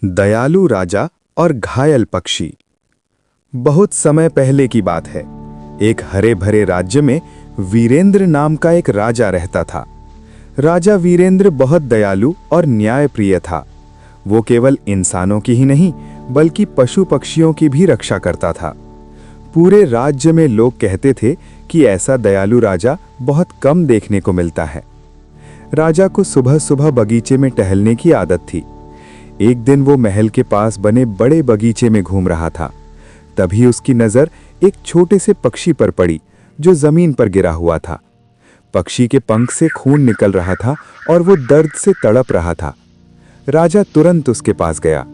दयालु राजा और घायल पक्षी। बहुत समय पहले की बात है। एक हरे भरे राज्य में वीरेंद्र नाम का एक राजा रहता था। राजा वीरेंद्र बहुत दयालु और न्यायप्रिय था। वो केवल इंसानों की ही नहीं बल्कि पशु पक्षियों की भी रक्षा करता था। पूरे राज्य में लोग कहते थे कि ऐसा दयालु राजा बहुत कम देखने को मिलता है। राजा को सुबह सुबह बगीचे में टहलने की आदत थी। एक दिन वो महल के पास बने बड़े बगीचे में घूम रहा था। तभी उसकी नज़र एक छोटे से पक्षी पर पड़ी जो जमीन पर गिरा हुआ था। पक्षी के पंख से खून निकल रहा था और वो दर्द से तड़प रहा था। राजा तुरंत उसके पास गया।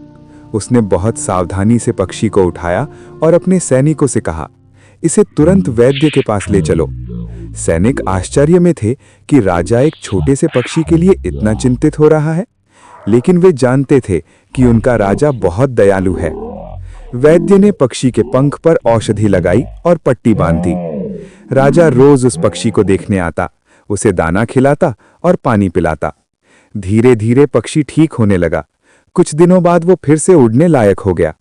उसने बहुत सावधानी से पक्षी को उठाया और अपने सैनिकों से कहा, इसे तुरंत वैद्य के पास ले चलो। सैनिक आश्चर्य में थे कि राजा एक छोटे से पक्षी के लिए इतना चिंतित हो रहा है, लेकिन वे जानते थे कि उनका राजा बहुत दयालु है। वैद्य ने पक्षी के पंख पर औषधि लगाई और पट्टी बांध दी। राजा रोज उस पक्षी को देखने आता, उसे दाना खिलाता और पानी पिलाता। धीरे धीरे पक्षी ठीक होने लगा। कुछ दिनों बाद वो फिर से उड़ने लायक हो गया।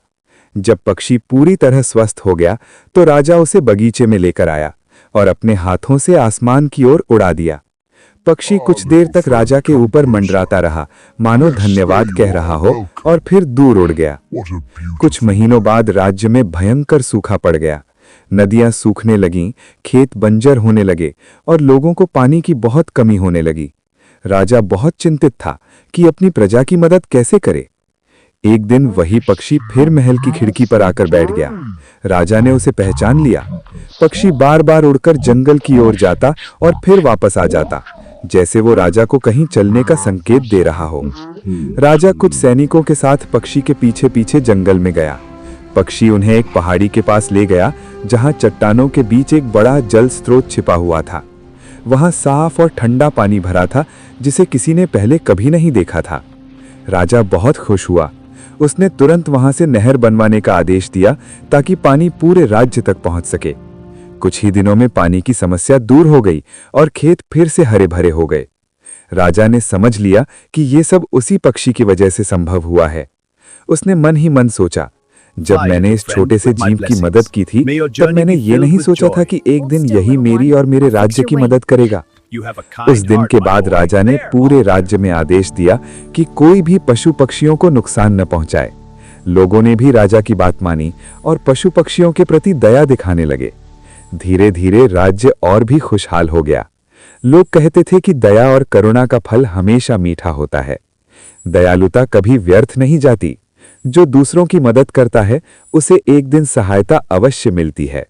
जब पक्षी पूरी तरह स्वस्थ हो गया तो राजा उसे बगीचे में लेकर आया और अपने हाथों से आसमान की ओर उड़ा दिया। पक्षी कुछ देर तक राजा के ऊपर मंडराता रहा, मानो धन्यवाद कह रहा हो, और फिर दूर उड़ गया। कुछ महीनों बाद राज्य में भयंकर सूखा पड़ गया। नदियां सूखने लगीं, खेत बंजर होने लगे और लोगों को पानी की बहुत कमी होने लगी। राजा बहुत चिंतित था कि अपनी प्रजा की मदद कैसे करे। एक दिन वही पक्षी फिर महल की खिड़की पर आकर बैठ गया। राजा ने उसे पहचान लिया। पक्षी बार बार उड़कर जंगल की ओर जाता और फिर वापस आ जाता, जैसे वो राजा को कहीं चलने का संकेत दे रहा हो। राजा कुछ सैनिकों के साथ पक्षी के पीछे पीछे जंगल में गया। पक्षी उन्हें एक पहाड़ी के पास ले गया जहां चट्टानों के बीच एक बड़ा जल स्रोत छिपा हुआ था। वहां साफ और ठंडा पानी भरा था जिसे किसी ने पहले कभी नहीं देखा था। राजा बहुत खुश हुआ। उसने तुरंत वहां से नहर बनवाने का आदेश दिया ताकि पानी पूरे राज्य तक पहुंच सके। कुछ ही दिनों में पानी की समस्या दूर हो गई और खेत फिर से हरे भरे हो गए। राजा ने समझ लिया कि ये सब उसी पक्षी की वजह से संभव हुआ है। उसने मन ही मन सोचा, जब मैंने इस छोटे से जीव की मदद की थी तब मैंने ये नहीं सोचा था कि एक दिन यही मेरी और मेरे राज्य की मदद करेगा। उस दिन के बाद राजा ने पूरे राज्य में आदेश दिया कि कोई भी पशु पक्षियों को नुकसान न पहुंचाए। लोगों ने भी राजा की बात मानी और पशु पक्षियों के प्रति दया दिखाने लगे। धीरे धीरे राज्य और भी खुशहाल हो गया। लोग कहते थे कि दया और करुणा का फल हमेशा मीठा होता है। दयालुता कभी व्यर्थ नहीं जाती। जो दूसरों की मदद करता है उसे एक दिन सहायता अवश्य मिलती है।